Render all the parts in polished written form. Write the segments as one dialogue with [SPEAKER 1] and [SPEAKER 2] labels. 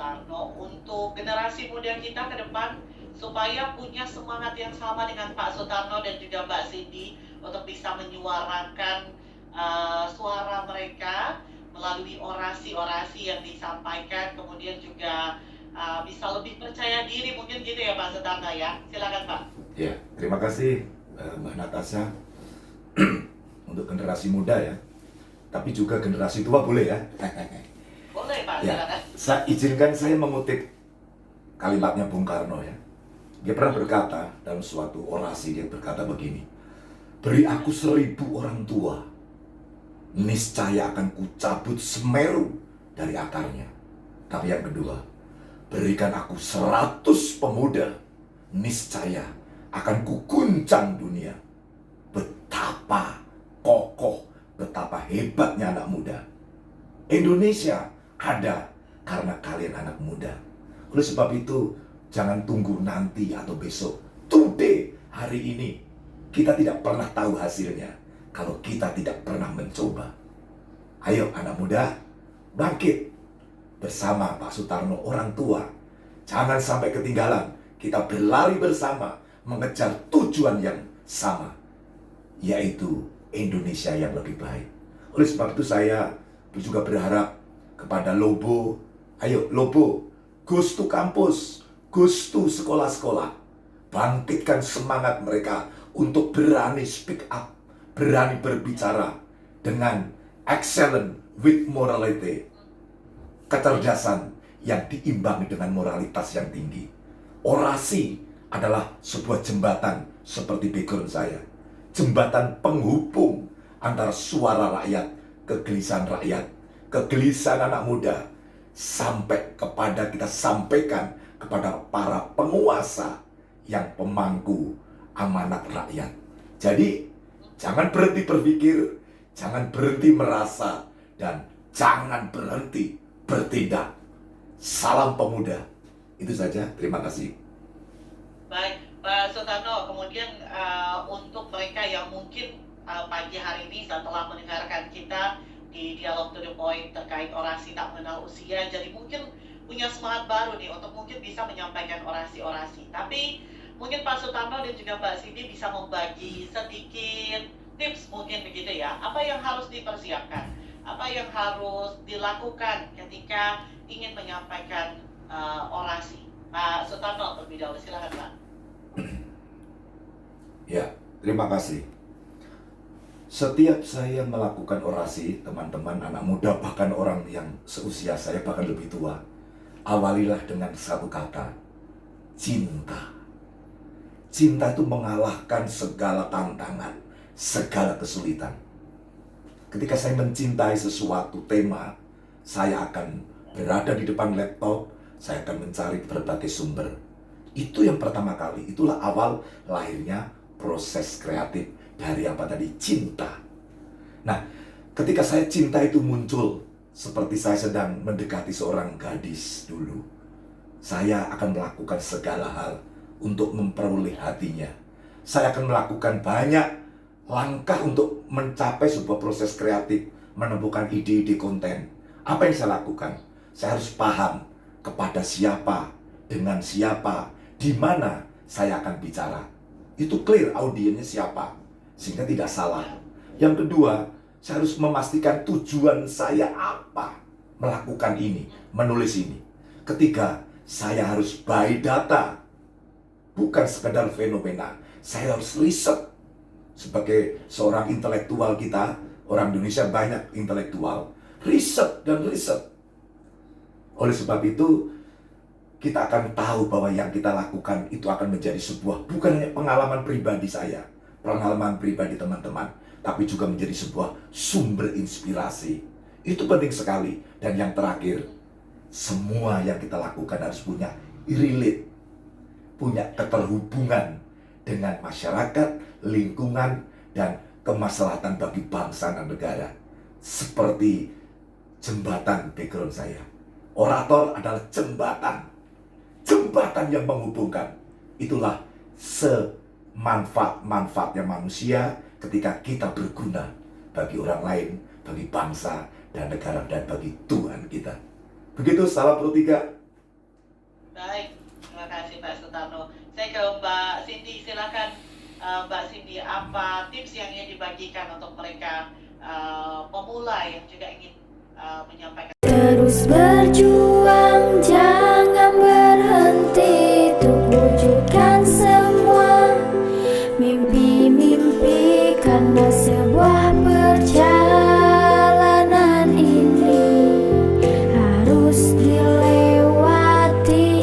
[SPEAKER 1] Sutarno untuk generasi muda kita ke depan supaya punya semangat yang sama dengan Pak Sutarno dan juga Mbak Cindy untuk bisa menyuarakan suara mereka melalui orasi-orasi yang disampaikan, kemudian juga bisa lebih percaya diri, mungkin gitu ya Pak Sutarno ya. Silakan Pak.
[SPEAKER 2] Ya, terima kasih Mbak Natasha. Untuk generasi muda ya, tapi juga generasi tua boleh ya.
[SPEAKER 1] Boleh Pak,
[SPEAKER 2] Ya,
[SPEAKER 1] silakan.
[SPEAKER 2] izinkan saya mengutip kalimatnya Bung Karno ya. Dia pernah berkata dalam suatu orasi, dia berkata begini, beri aku 1000 orang tua, niscaya akan kucabut Semeru dari akarnya. Tapi yang kedua, berikan aku 100 pemuda, niscaya akan kuguncang dunia. Betapa kokoh, betapa hebatnya anak muda. Indonesia ada karena kalian anak muda. Oleh sebab itu, jangan tunggu nanti atau besok. Today, hari ini, kita tidak pernah tahu hasilnya kalau kita tidak pernah mencoba. Ayo anak muda, bangkit bersama Pak Sutarno orang tua. Jangan sampai ketinggalan. Kita berlari bersama mengejar tujuan yang sama, yaitu Indonesia yang lebih baik. Oleh sebab itu saya juga berharap kepada Lobo, ayo Lobo, goes to kampus, goes to sekolah-sekolah. Bangkitkan semangat mereka untuk berani speak up, berani berbicara dengan excellent with morality. Kecerdasan yang diimbangi dengan moralitas yang tinggi. Orasi adalah sebuah jembatan seperti background saya. Jembatan penghubung antara suara rakyat, kegelisahan rakyat, kegelisahan anak muda, sampai kepada kita sampaikan kepada para penguasa yang pemangku amanat rakyat. Jadi, jangan berhenti berpikir, jangan berhenti merasa, dan jangan berhenti bertindak. Salam pemuda. Itu saja, terima kasih.
[SPEAKER 1] Baik, Pak Sutarno, kemudian untuk mereka yang mungkin pagi hari ini setelah mendengarkan kita di Dialog to the Point terkait orasi tak mengenal usia, jadi mungkin punya semangat baru nih untuk mungkin bisa menyampaikan orasi-orasi. Tapi mungkin Pak Sutarno dan juga Mbak Cindy bisa membagi sedikit tips mungkin begitu ya. Apa yang harus dipersiapkan? Apa yang harus dilakukan ketika ingin menyampaikan orasi? Pak Sutarno terlebih dahulu, silakan Pak.
[SPEAKER 2] Ya, terima kasih. Setiap saya melakukan orasi, teman-teman anak muda, bahkan orang yang seusia saya, bahkan lebih tua, awalilah dengan satu kata, cinta. Cinta itu mengalahkan segala tantangan, segala kesulitan. Ketika saya mencintai sesuatu tema, saya akan berada di depan laptop, saya akan mencari berbagai sumber. Itu yang pertama kali, itulah awal lahirnya proses kreatif dari apa tadi? Cinta. Nah, ketika saya cinta itu muncul, seperti saya sedang mendekati seorang gadis dulu, saya akan melakukan segala hal untuk memperoleh hatinya. Saya akan melakukan banyak langkah untuk mencapai sebuah proses kreatif, menemukan ide-ide konten. Apa yang saya lakukan? Saya harus paham kepada siapa, dengan siapa, di mana saya akan bicara. Itu clear audiensnya siapa, sehingga tidak salah. Yang kedua, saya harus memastikan tujuan saya apa melakukan ini, menulis ini. Ketiga, saya harus by data, bukan sekedar fenomena. Saya harus riset. Sebagai seorang intelektual kita, orang Indonesia banyak intelektual, riset dan riset. Oleh sebab itu, kita akan tahu bahwa yang kita lakukan itu akan menjadi sebuah, bukan hanya pengalaman pribadi saya, pengalaman pribadi teman-teman, tapi juga menjadi sebuah sumber inspirasi. Itu penting sekali. Dan yang terakhir, semua yang kita lakukan harus punya relate, punya keterhubungan dengan masyarakat, lingkungan, dan kemaslahatan bagi bangsa dan negara. Seperti jembatan background saya. Orator adalah jembatan. Jembatan yang menghubungkan. Itulah semanfaat-manfaatnya manusia ketika kita berguna bagi orang lain, bagi bangsa dan negara, dan bagi Tuhan kita. Begitu, salam Pro 3.
[SPEAKER 1] Sutarno. Saya ke Mbak Cindy, silakan Mbak Cindy, apa tips yang ingin dibagikan untuk mereka pemula yang juga ingin menyampaikan?
[SPEAKER 3] Terus berjuang, jangan berhenti untuk wujudkan semua mimpi-mimpi, karena sebuah perjalanan ini harus dilewati.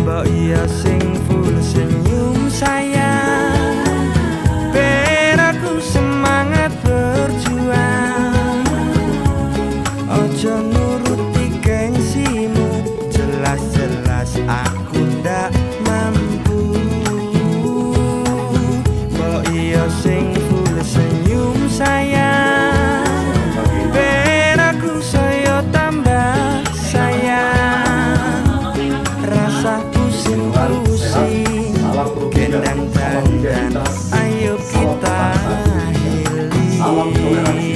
[SPEAKER 4] Mbok iya sing full senyum sayang, ben aku semangat berjuang. Ojo nuruti gengsimu, jelas-jelas aku ndak mampu. Mbok iya sing full senyum sayang, ben aku saya tambah sayang. Rasa pusing-pusing, gendang dandan, ayo kita healing.
[SPEAKER 1] Salam toleransi.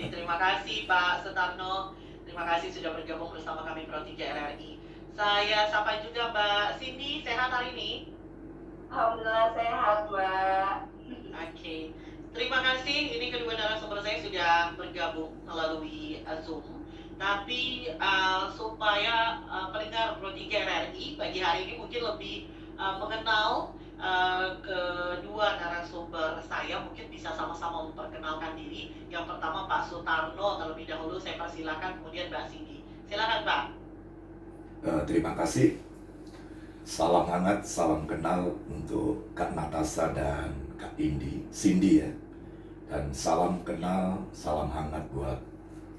[SPEAKER 1] Terima kasih Pak Sutarno. Terima kasih sudah bergabung bersama kami Pro 3 RRI. Saya sapa juga Mbak Cindy, sehat hari ini?
[SPEAKER 5] Alhamdulillah sehat, Mbak.
[SPEAKER 1] Oke. Terima kasih. Ini kedua narasumber saya sudah bergabung melalui Zoom. Tapi supaya pendengar Pro 3 RRI pagi hari ini mungkin lebih mengenal kedua narasumber saya, mungkin bisa sama-sama memperkenalkan diri. Yang pertama Pak Sutarno terlebih dahulu, saya persilakan, kemudian Mbak Cindy. Silakan Pak.
[SPEAKER 2] Terima kasih. Salam hangat, salam kenal untuk Kak Natasha dan Kak Cindy ya. Dan salam kenal, salam hangat buat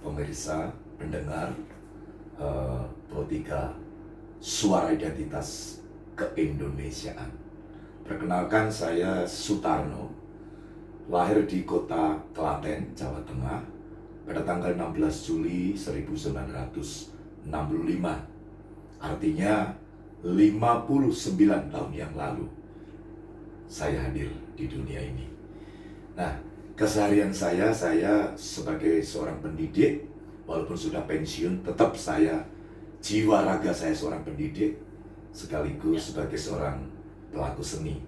[SPEAKER 2] pemirsa, pendengar Pro 3 Suara Identitas Keindonesiaan. Perkenalkan, saya Sutarno, lahir di kota Klaten, Jawa Tengah pada tanggal 16 Juli 1965. Artinya 59 tahun yang lalu saya hadir di dunia ini. Nah, keseharian saya sebagai seorang pendidik, walaupun sudah pensiun, tetap saya, jiwa raga saya seorang pendidik, sekaligus sebagai seorang pelaku seni.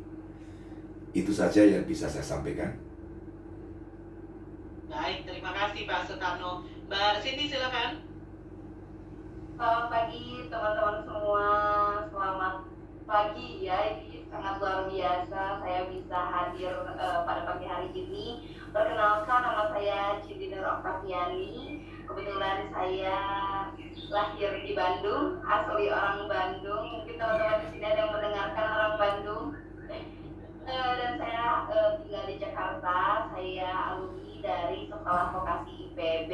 [SPEAKER 2] Itu saja yang bisa saya sampaikan.
[SPEAKER 1] Baik, terima kasih Pak Sutarno. Mbak Cindy silakan.
[SPEAKER 5] Selamat pagi teman-teman semua. Selamat pagi ya. Ini sangat luar biasa saya bisa hadir pada pagi hari ini. Perkenalkan, nama saya Cindy Nur Octaviani. Kebetulan saya lahir di Bandung, asli orang Bandung. Mungkin teman-teman di sini ada yang mendengarkan orang Bandung. Dan saya tinggal di Jakarta. Saya alumni dari Sekolah Vokasi IPB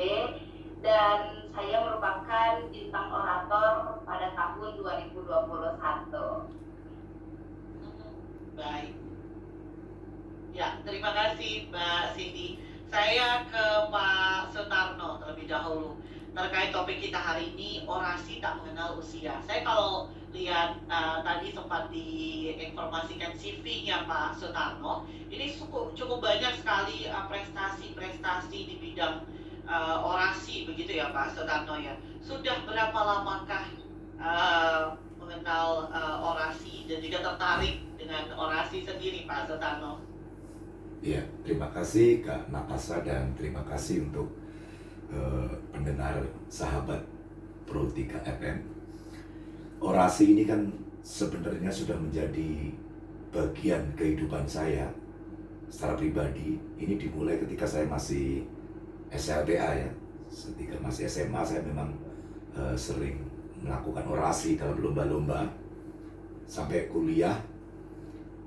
[SPEAKER 5] dan saya merupakan bintang orator pada tahun 2021.
[SPEAKER 1] Baik. Ya, terima kasih Mbak Cindy. Saya ke Pak Sutarno terlebih dahulu. Terkait topik kita hari ini, orasi tak mengenal usia. Saya kalau lihat tadi sempat diinformasikan CV-nya Pak Sutarno, ini cukup banyak sekali prestasi-prestasi di bidang orasi, begitu ya Pak Sutarno ya. Sudah berapa lamakah mengenal orasi dan juga tertarik dengan orasi sendiri Pak Sutarno?
[SPEAKER 2] Ya, terima kasih Kak Natasha dan terima kasih untuk pendengar sahabat Pro 3 FM. Orasi ini kan sebenarnya sudah menjadi bagian kehidupan saya secara pribadi. Ini dimulai ketika saya masih SLTA ya. Ketika masih SMA saya memang sering melakukan orasi dalam lomba-lomba. Sampai kuliah,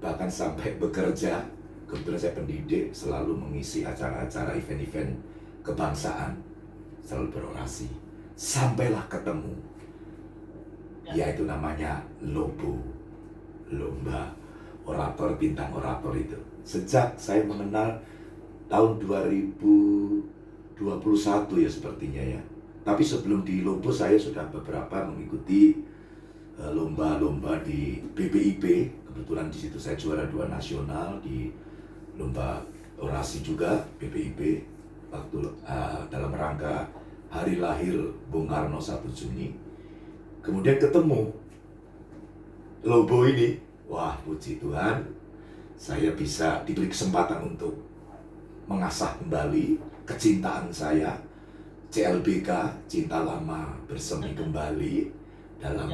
[SPEAKER 2] bahkan sampai bekerja. Kebetulan saya pendidik, selalu mengisi acara-acara event-event kebangsaan, selalu berorasi. Sampailah ketemu, yaitu namanya LOBO, Lomba Orator Bintang Orator itu. Sejak saya mengenal tahun 2021 ya sepertinya ya. Tapi sebelum di LOBO saya sudah beberapa mengikuti lomba-lomba di BPIP. Kebetulan di situ saya juara 2 nasional di lomba orasi juga BPIP waktu dalam rangka hari lahir Bung Karno 1 Juni. Kemudian ketemu logo ini. Wah, puji Tuhan, saya bisa diberi kesempatan untuk mengasah kembali kecintaan saya, CLBK, Cinta Lama Bersemi Kembali, dalam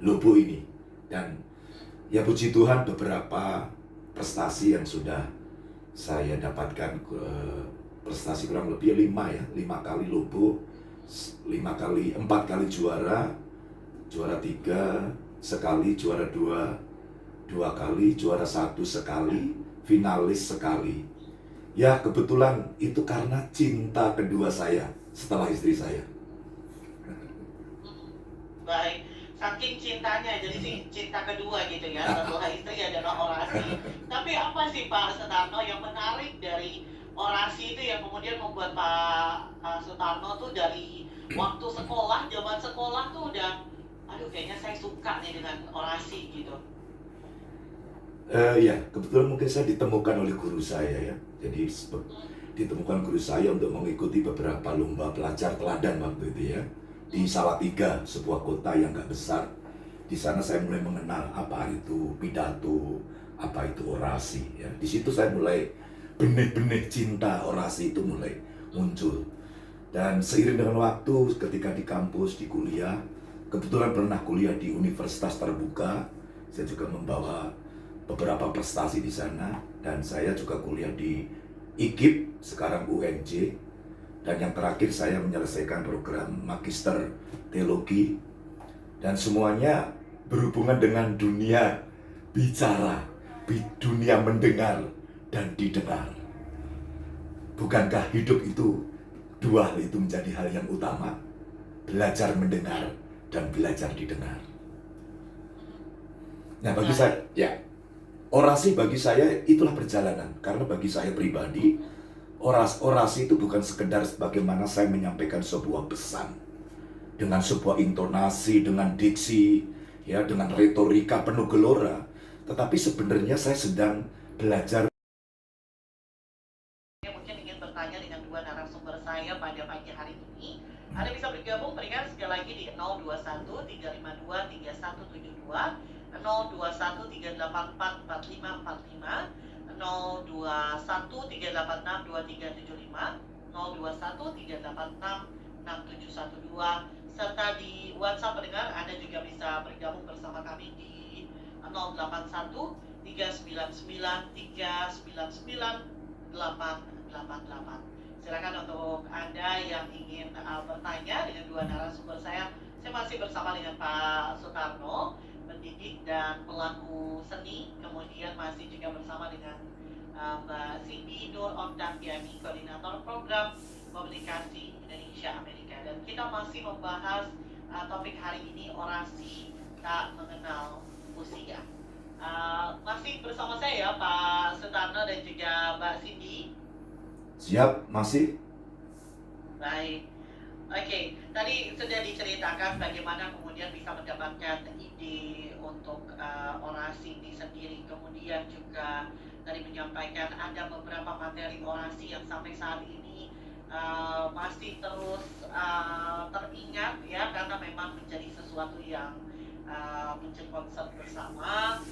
[SPEAKER 2] logo ini. Dan ya puji Tuhan, beberapa prestasi yang sudah saya dapatkan, prestasi kurang lebih 5 kali logo, 4 kali juara 3 sekali, juara 2 kali, juara 1 sekali, finalis sekali. Ya kebetulan itu karena cinta kedua saya setelah istri saya.
[SPEAKER 1] Baik, saking cintanya, jadi cinta kedua gitu ya, setelah istri adalah orasi. Tapi apa sih Pak Sutarno yang menarik dari orasi itu yang kemudian membuat Pak Sutarno tuh dari waktu sekolah, zaman sekolah tuh udah, aduh kayaknya saya suka nih dengan orasi gitu.
[SPEAKER 2] Ya, kebetulan mungkin saya ditemukan oleh guru saya ya. Jadi ditemukan guru saya untuk mengikuti beberapa lomba pelajar teladan waktu itu ya. Di Salatiga, sebuah kota yang gak besar. Di sana saya mulai mengenal apa itu pidato, apa itu orasi ya. Di situ saya mulai benih-benih cinta orasi itu mulai muncul. Dan seiring dengan waktu ketika di kampus, di kuliah, kebetulan pernah kuliah di Universitas Terbuka, saya juga membawa beberapa prestasi di sana, dan saya juga kuliah di IKIP, sekarang UNJ, dan yang terakhir saya menyelesaikan program Magister Teologi, dan semuanya berhubungan dengan dunia bicara, dunia mendengar dan didengar. Bukankah hidup itu dua hal itu menjadi hal yang utama? Belajar mendengar dan belajar didengar. Nah bagi saya, ya, orasi bagi saya itulah perjalanan. Karena bagi saya pribadi, orasi itu bukan sekedar bagaimana saya menyampaikan sebuah pesan dengan sebuah intonasi, dengan diksi, ya, dengan retorika penuh gelora. Tetapi sebenarnya saya sedang belajar.
[SPEAKER 1] Mungkin ingin bertanya dengan dua narasumber saya pada pagi hari ini. Anda bisa bergabung, berikan sekali lagi di 021 352 3172, 021 384 4545, 021 386 2375, 021 386 6712, serta di WhatsApp pendengar Anda juga bisa bergabung bersama kami di 081 399 399 888. Silakan untuk Anda yang ingin bertanya dengan dua narasumber saya. Saya masih bersama dengan Pak Sutarno, pendidik dan pelaku seni. Kemudian masih juga bersama dengan Mbak Cindy Nur Oktaviani, koordinator program komunikasi Indonesia Amerika. Dan kita masih membahas topik hari ini, orasi tak mengenal usia. Masih bersama saya Pak Sutarno dan juga Mbak Cindy.
[SPEAKER 2] Siap, masih?
[SPEAKER 1] Baik. Oke, tadi sudah diceritakan bagaimana kemudian bisa mendapatkan ide untuk orasi ini sendiri. Kemudian juga tadi menyampaikan ada beberapa materi orasi yang sampai saat ini masih terus teringat ya, karena memang menjadi sesuatu yang menjadi concern bersama,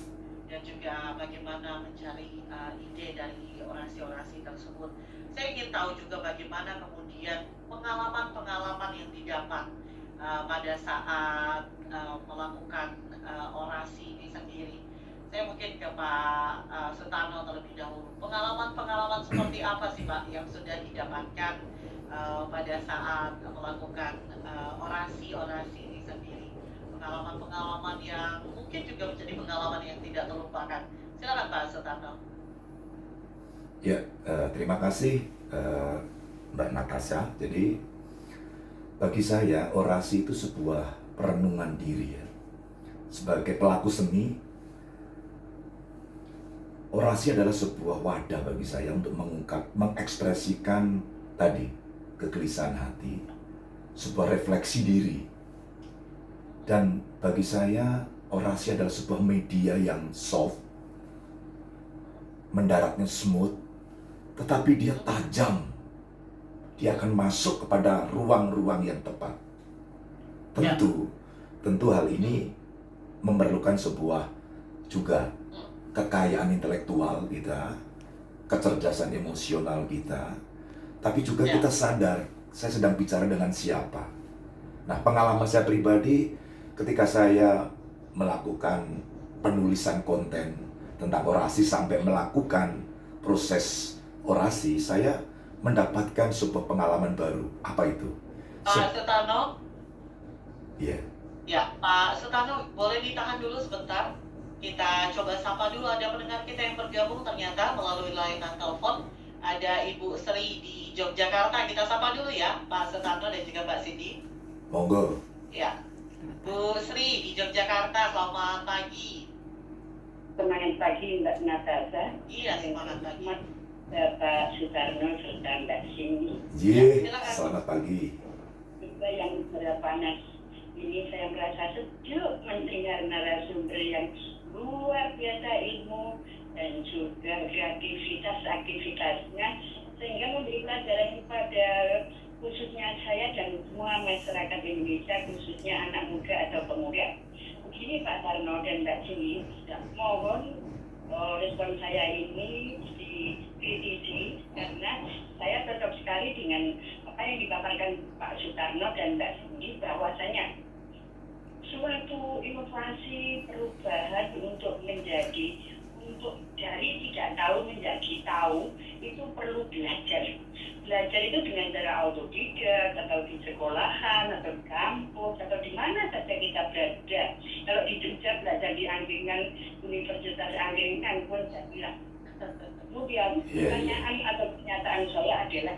[SPEAKER 1] dan juga bagaimana mencari ide dari orasi-orasi tersebut. Saya ingin tahu juga bagaimana kemudian pengalaman-pengalaman yang didapat pada saat melakukan orasi ini sendiri. Saya mungkin ke Pak Sutarno terlebih dahulu. Pengalaman-pengalaman seperti apa sih Pak yang sudah didapatkan pada saat melakukan orasi-orasi ini sendiri? Pengalaman-pengalaman yang mungkin juga menjadi pengalaman yang tidak terlupakan. Silakan Pak Sutarno.
[SPEAKER 2] Ya, terima kasih Mbak Natasha. Jadi bagi saya orasi itu sebuah perenungan diri ya. Sebagai pelaku seni, orasi adalah sebuah wadah bagi saya untuk mengekspresikan tadi kegelisahan hati, sebuah refleksi diri. Dan bagi saya orasi adalah sebuah media yang soft, mendaratnya smooth, tetapi dia tajam dia akan masuk kepada ruang-ruang yang tepat. Tentu hal ini memerlukan sebuah juga kekayaan intelektual kita, kecerdasan emosional kita, tapi juga kita sadar saya sedang bicara dengan siapa. Nah, pengalaman saya pribadi ketika saya melakukan penulisan konten tentang orasi sampai melakukan proses orasi, saya mendapatkan sebuah pengalaman baru. Apa itu?
[SPEAKER 1] Pak Sutano?
[SPEAKER 2] Iya.
[SPEAKER 1] Ya, Pak Sutano, boleh ditahan dulu sebentar. Kita coba sapa dulu, ada pendengar kita yang bergabung ternyata melalui layanan telepon. Ada Ibu Sri di Yogyakarta. Kita sapa dulu ya, Pak Sutano dan juga Mbak Cindy.
[SPEAKER 2] Monggo.
[SPEAKER 1] Ya, Bu Sri di Yogyakarta, selamat pagi.
[SPEAKER 6] Semangat pagi Mbak Natasha.
[SPEAKER 1] Iya, semangat pagi.
[SPEAKER 6] Bapak Sutarno serta Mbak Cindy.
[SPEAKER 2] Selamat pagi.
[SPEAKER 6] Juga yang berpanas ini saya merasa sejuk mendengar narasumber yang luar biasa ilmu dan juga aktivitasnya sehingga memberi pelajaran kepada khususnya saya dan semua masyarakat Indonesia, khususnya anak muda atau pemuda. Begini Pak Tarno dan Mbak Cindy, mohon respon saya ini dikritisi karena saya cocok sekali dengan apa yang dipaparkan Pak Sutarno dan Mbak Cindy bahwasanya suatu inovasi perubahan untuk dari tidak tahu menjadi tahu itu perlu belajar. Belajar itu dengan cara autodidak atau di sekolahan atau di kampus atau di mana saja kita berada. Kalau di Jogja belajar di Angkringan, Universitas Angkringan pun saya bilang. Kemudian pertanyaan atau pernyataan saya adalah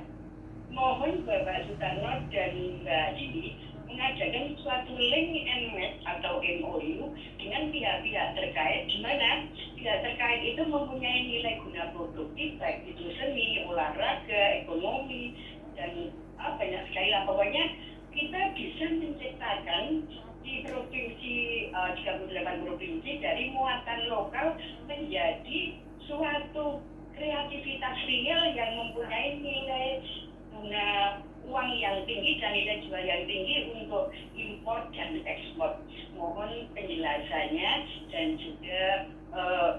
[SPEAKER 6] mohon Bapak Sutarno dan Mbak Cindy mengadakan suatu link and match atau MOU dengan pihak-pihak terkait di mana pihak terkait itu mempunyai nilai guna produktif baik itu seni, olahraga, ekonomi dan banyak sekali lah. Pokoknya kita bisa menciptakan di provinsi 38 provinsi dari muatan lokal menjadi suatu kreativitas real yang mempunyai nilai guna uang yang tinggi dan nilai jual yang tinggi untuk impor dan ekspor. Mohon penjelasannya dan juga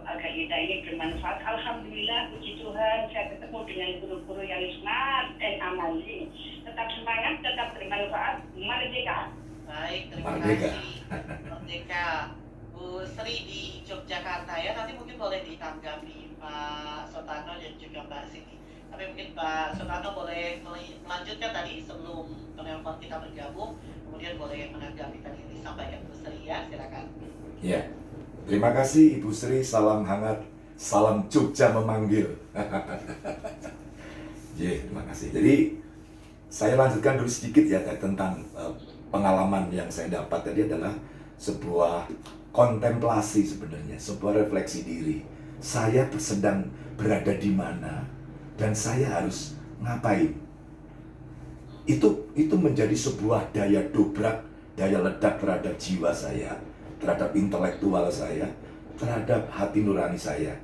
[SPEAKER 6] agar kita ini bermanfaat. Alhamdulillah, puji Tuhan, saya ketemu dengan guru-guru yang smart and amazing. Tetap semangat, tetap bermanfaat. Merdeka.
[SPEAKER 1] Baik, terima kasih. Merdeka. Bu Sri di Yogyakarta ya, nanti mungkin boleh ditanggapi Pak Sutano dan juga Mbak Cindy. Tapi mungkin Pak Sutano boleh melanjutkan tadi sebelum penelpon kita bergabung, kemudian boleh menanggapi tadi yang disampaikan Bu Sri ya, silakan.
[SPEAKER 2] Ya, terima kasih Ibu Sri, salam hangat, salam Jogja memanggil. Terima kasih. Jadi saya lanjutkan dulu sedikit ya tentang pengalaman yang saya dapat tadi adalah sebuah kontemplasi sebenarnya, sebuah refleksi diri. Saya sedang berada di mana dan saya harus ngapain. Itu menjadi sebuah daya dobrak, daya ledak terhadap jiwa saya, terhadap intelektual saya, terhadap hati nurani saya.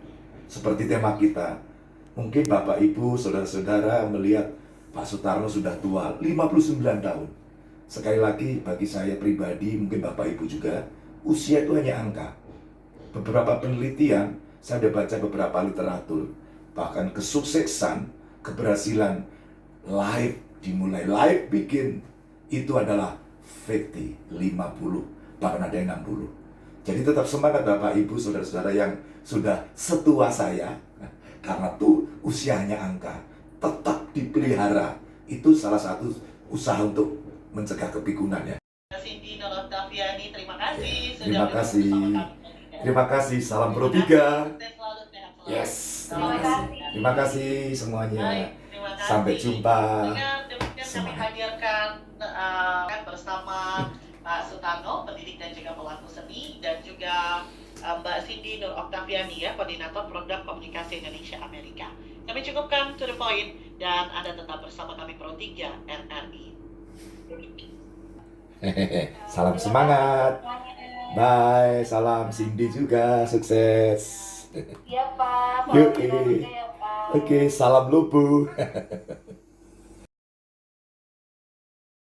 [SPEAKER 2] Seperti tema kita, mungkin Bapak Ibu, saudara-saudara melihat Pak Sutarno sudah tua, 59 tahun. Sekali lagi bagi saya pribadi, mungkin Bapak Ibu juga, usia itu hanya angka. Beberapa penelitian, saya sudah baca beberapa literatur, bahkan kesuksesan, keberhasilan live dimulai, live bikin, itu adalah 50, 50, bahkan ada yang 60. Jadi tetap semangat Bapak Ibu, saudara-saudara yang sudah setua saya, karena tuh usianya angka, tetap dipelihara. Itu salah satu usaha untuk mencegah kepikunan ya.
[SPEAKER 1] Cindy Nur Oktaviani, terima kasih sudah
[SPEAKER 2] Terima kasih.
[SPEAKER 1] bersama kami.
[SPEAKER 2] Terima kasih, salam Pro 3. Yes. Terima kasih semuanya.
[SPEAKER 1] Baik, terima kasih.
[SPEAKER 2] Sampai jumpa.
[SPEAKER 1] Dengan demikian kami hadirkan bersama Pak Sutarno, pendidik dan juga pelaku seni, dan juga Mbak Cindy Nur Oktaviani ya, koordinator program komunikasi Indonesia Amerika. Kami cukupkan to the point dan Anda tetap bersama kami Pro 3 RRI.
[SPEAKER 2] Salam semangat. Bye, salam Cindy juga, sukses.
[SPEAKER 5] Iya Pak,
[SPEAKER 2] Yuk,
[SPEAKER 5] selamat ya Pak.
[SPEAKER 2] Oke, salam lubu.